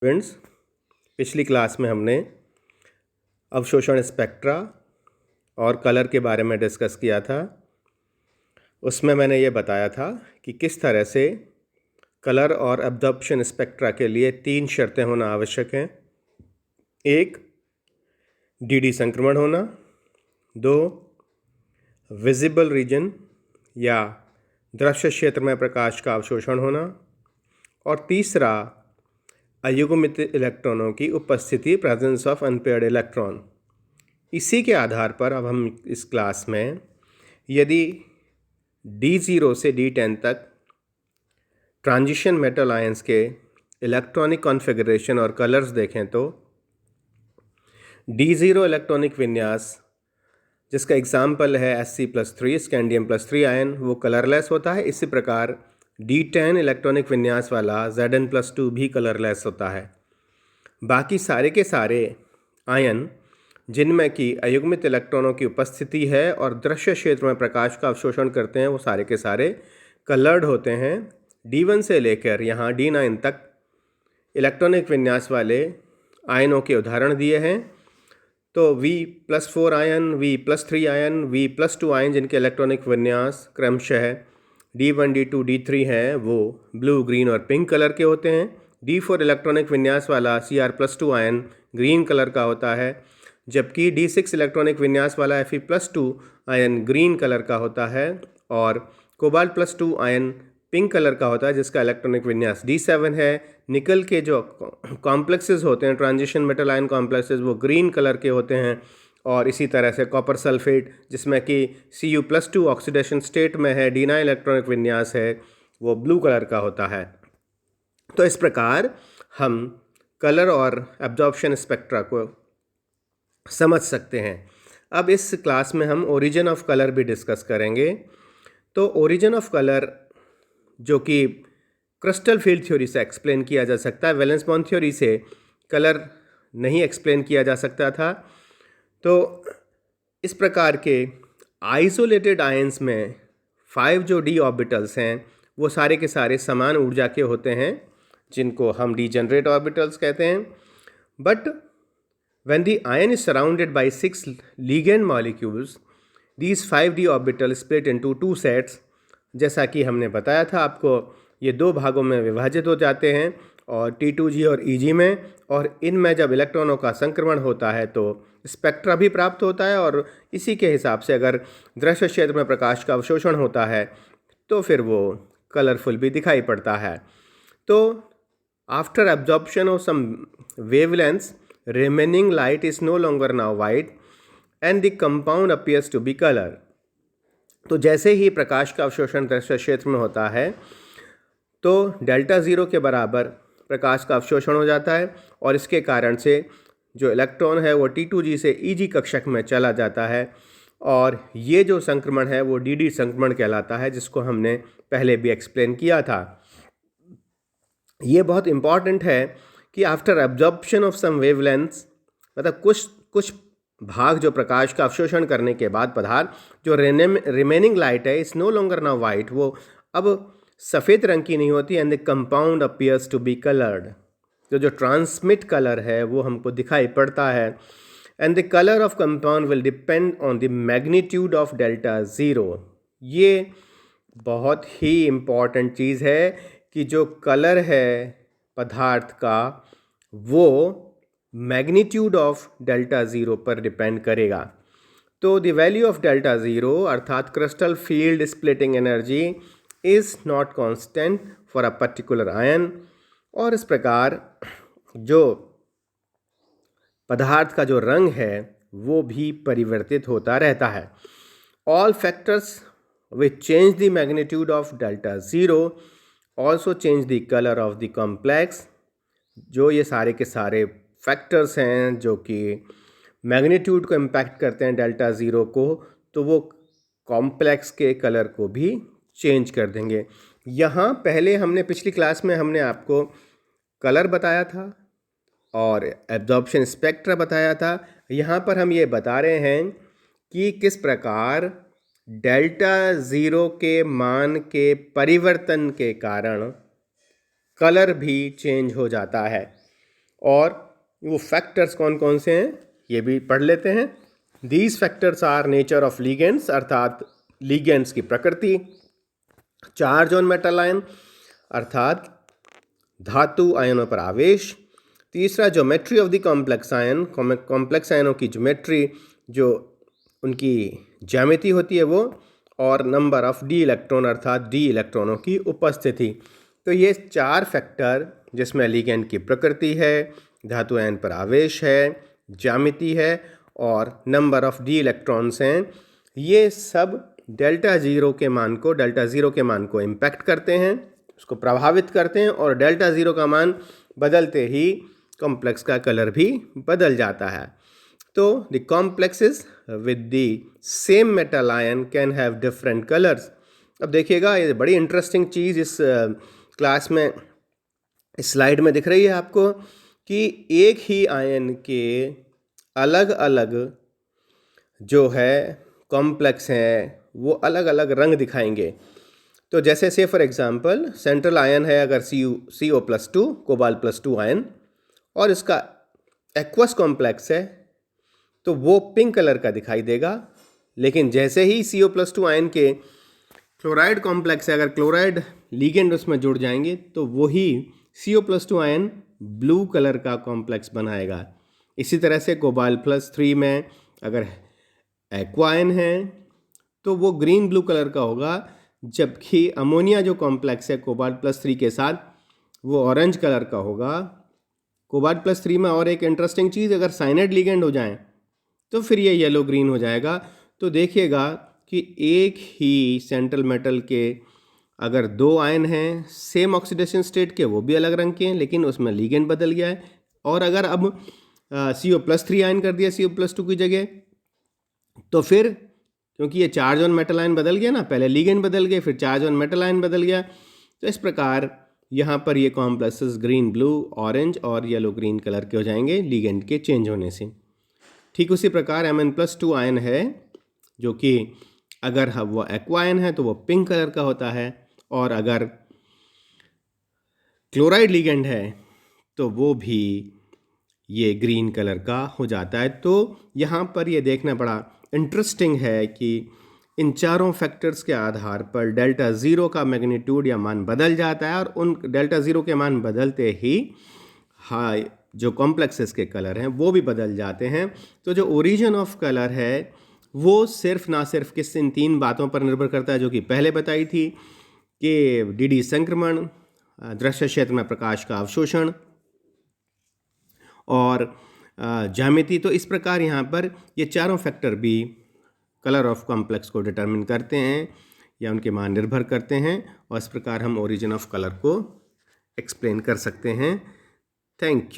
Friends, पिछली class में हमने अवशोषण स्पेक्ट्रा और कलर के बारे में डिस्कस किया था। उसमें मैंने ये बताया था कि किस तरह से कलर और एब्जॉर्प्शन स्पेक्ट्रा के लिए 3 शर्तें होना आवश्यक हैं। 1, डीडी संक्रमण होना। 2, विजिबल रीजन या दृश्य क्षेत्र में प्रकाश का अवशोषण होना। और तीसरा, अयुग्मित इलेक्ट्रॉनों की उपस्थिति, प्रेजेंस ऑफ अनपेयर्ड इलेक्ट्रॉन। इसी के आधार पर अब हम इस क्लास में यदि D0 से D10 तक ट्रांजिशन मेटल आयंस के इलेक्ट्रॉनिक कॉन्फ़िगरेशन और कलर्स देखें तो D0 इलेक्ट्रॉनिक विन्यास, जिसका एग्जाम्पल है Sc+3 स्कैंडियम+3 आयन, वो कलरलेस होता है। इसी प्रकार D10 इलेक्ट्रॉनिक विन्यास वाला Zn+2 भी कलरलेस होता है। बाकी सारे के सारे आयन जिनमें कि अयुग्मित इलेक्ट्रॉनों की उपस्थिति है और दृश्य क्षेत्र में प्रकाश का अवशोषण करते हैं, वो सारे के सारे कलर्ड होते हैं। D1 से लेकर यहाँ D9 तक इलेक्ट्रॉनिक विन्यास वाले आयनों के उदाहरण दिए हैं। तो V+4 ion, V+3 ion, V+2 ion जिनके इलेक्ट्रॉनिक विन्यास क्रमशः D1, D2, D3 हैं, वो ब्लू, ग्रीन और पिंक कलर के होते हैं। D4 इलेक्ट्रॉनिक विन्यास वाला Cr+2 आयन ग्रीन कलर का होता है, जबकि D6 इलेक्ट्रॉनिक विन्यास वाला Fe+2 आयन ग्रीन कलर का होता है और कोबाल्ट+2 आयन पिंक कलर का होता है, जिसका इलेक्ट्रॉनिक विन्यास D7 है। निकल के जो कॉम्प्लेक्सेस होते हैं, ट्रांजिशन मेटल आयन कॉम्प्लेक्सेस, वो ग्रीन कलर के होते हैं। और इसी तरह से कॉपर सल्फेट, जिसमें कि Cu+2 ऑक्सीडेशन स्टेट में है, D9 इलेक्ट्रॉनिक विन्यास है, वो ब्लू कलर का होता है। तो इस प्रकार हम कलर और एब्जॉर्प्शन स्पेक्ट्रा को समझ सकते हैं। अब इस क्लास में हम ओरिजिन ऑफ कलर भी डिस्कस करेंगे। तो ओरिजिन ऑफ कलर, जो कि क्रिस्टल फील्ड थ्योरी से एक्सप्लेन किया जा सकता है, वैलेंस बॉन्ड थ्योरी से कलर नहीं एक्सप्लेन किया जा सकता था। तो इस प्रकार के आइसोलेटेड आयंस में 5 जो डी ऑर्बिटल्स हैं, वो सारे के सारे समान ऊर्जा के होते हैं, जिनको हम डीजेनरेट ऑर्बिटल्स कहते हैं। But when the ion is surrounded by 6 ligand molecules, these 5d orbitals split into 2 sets। जैसा कि हमने बताया था आपको, ये 2 भागों में विभाजित हो जाते हैं, और T2G और EG में। और इनमें जब इलेक्ट्रॉनों का संक्रमण होता है तो स्पेक्ट्रा भी प्राप्त होता है, और इसी के हिसाब से अगर दृश्य क्षेत्र में प्रकाश का अवशोषण होता है तो फिर वो कलरफुल भी दिखाई पड़ता है। तो after absorption of some wavelengths, remaining light is no longer now white and the compound appears to be color। तो जैसे ही प्रकाश का अवशोषण दृश्य क्षेत्र में होता है तो Δ0 के बराबर प्रकाश का अवशोषण हो जाता है, और इसके कारण से जो इलेक्ट्रॉन है वो T2G से EG कक्षक में चला जाता है, और ये जो संक्रमण है वो DD संक्रमण कहलाता है, जिसको हमने पहले भी एक्सप्लेन किया था। ये बहुत इम्पॉर्टेंट है कि after absorption of some wavelengths, मतलब कुछ भाग जो प्रकाश का अवशोषण करने के बाद पदार्थ जो रिमेनिंग लाइट है is no longer now white, वो अब सफ़ेद रंग की नहीं होती, and the compound appears to be coloured. तो जो ट्रांसमिट कलर है वो हमको दिखाई पड़ता है, and the colour of compound will depend on the magnitude of Δ0। ये बहुत ही इम्पॉर्टेंट चीज़ है कि जो कलर है पदार्थ का वो मैग्नीट्यूड ऑफ Δ0 पर डिपेंड करेगा। तो द वैल्यू ऑफ Δ0 अर्थात crystal field splitting energy is not constant for a particular ion. और इस प्रकार जो पदार्थ का जो रंग है वो भी परिवर्तित होता रहता है। All factors which change the magnitude of Δ0 also change the colour of the complex. जो ये सारे के सारे फैक्टर्स हैं जो कि मैग्नीट्यूड को इम्पैक्ट करते हैं Δ0 को, तो वो कॉम्प्लेक्स के कलर को भी चेंज कर देंगे। यहाँ पहले हमने पिछली क्लास में हमने आपको कलर बताया था और एब्जॉर्प्शन स्पेक्ट्रा बताया था। यहाँ पर हम ये बता रहे हैं कि किस प्रकार Δ0 के मान के परिवर्तन के कारण कलर भी चेंज हो जाता है। और वो फैक्टर्स कौन कौन से हैं ये भी पढ़ लेते हैं। These factors are nature of ligands अर्थात लिगेंड्स की प्रकृति, चार्ज ऑन मेटल आयन अर्थात धातु आयनों पर आवेश, तीसरा geometry of the complex ion, complex आयनों की ज्योमेट्री जो उनकी ज्यामिति होती है वो, और नंबर ऑफ डी इलेक्ट्रॉन अर्थात डी इलेक्ट्रॉनों की उपस्थिति। तो ये चार फैक्टर जिसमें लिगेंड की प्रकृति है, धातु आयन पर आवेश है, ज्यामिति है और नंबर ऑफ डी इलेक्ट्रॉन्स हैं, ये सब डेल्टा ज़ीरो के मान को इम्पैक्ट करते हैं, उसको प्रभावित करते हैं और डेल्टा ज़ीरो का मान बदलते ही कॉम्प्लेक्स का कलर भी बदल जाता है। तो the complexes with the same metal ion can have different colours. अब देखिएगा ये बड़ी इंटरेस्टिंग चीज़ इस क्लास में इस स्लाइड में दिख रही है आपको कि एक ही आयन के अलग अलग जो है कॉम्प्लेक्स हैं वो अलग अलग रंग दिखाएंगे। तो जैसे से फॉर एग्जांपल सेंट्रल आयन है अगर CO+2 कोबाल्ट+2 आयन और इसका एक्वस कॉम्प्लेक्स है तो वो पिंक कलर का दिखाई देगा, लेकिन जैसे ही CO+2 आयन के क्लोराइड कॉम्प्लेक्स है अगर क्लोराइड लिगेंड उसमें जुड़ जाएंगे तो वही CO+2 आयन ब्लू कलर का कॉम्प्लेक्स बनाएगा। इसी तरह से कोबाल्ट+3 में अगर एक्वा आयन है तो वो ग्रीन ब्लू कलर का होगा, जबकि अमोनिया जो कॉम्प्लेक्स है कोबाल्ट+3 के साथ वो ऑरेंज कलर का होगा। कोबाल्ट+3 में और एक इंटरेस्टिंग चीज़, अगर साइनाइड लिगेंड हो जाए तो फिर ये येलो ग्रीन हो जाएगा। तो देखिएगा कि एक ही सेंट्रल मेटल के अगर दो आयन हैं सेम ऑक्सीडेशन स्टेट के, वो भी अलग रंग के हैं लेकिन उसमें लिगेंड बदल गया है, और अगर अब CO+3 आयन कर दिया CO+2 की जगह तो फिर क्योंकि ये चार्ज ऑन मेटल आयन बदल गया ना, पहले लिगेंड बदल गए फिर चार्ज ऑन मेटल आयन बदल गया, तो इस प्रकार यहाँ पर ये कॉम्प्लेक्सेस ग्रीन ब्लू ऑरेंज और येलो ग्रीन कलर के हो जाएंगे लिगेंड के चेंज होने से। ठीक उसी प्रकार Mn+2 आयन है जो कि अगर वो एक्वा आयन है तो वो पिंक कलर का होता है, और अगर क्लोराइड लिगेंड है तो वो भी ये ग्रीन कलर का हो जाता है। तो यहाँ पर ये देखना बड़ा इंटरेस्टिंग है कि इन चारों फैक्टर्स के आधार पर डेल्टा ज़ीरो का मैग्नीट्यूड या मान बदल जाता है, और उन डेल्टा ज़ीरो के मान बदलते ही जो कॉम्प्लेक्सेस के कलर हैं वो भी बदल जाते हैं। तो जो ओरिजिन ऑफ कलर है वो ना सिर्फ किस इन तीन बातों पर निर्भर करता है जो कि पहले बताई थी कि डी संक्रमण, दृश्य क्षेत्र में प्रकाश का अवशोषण और ज्यामिति। तो इस प्रकार यहाँ पर ये चारों फैक्टर भी कलर ऑफ कॉम्प्लेक्स को डिटरमिन करते हैं या उनके मान निर्भर करते हैं, और इस प्रकार हम ओरिजिन ऑफ कलर को एक्सप्लेन कर सकते हैं। Thank you.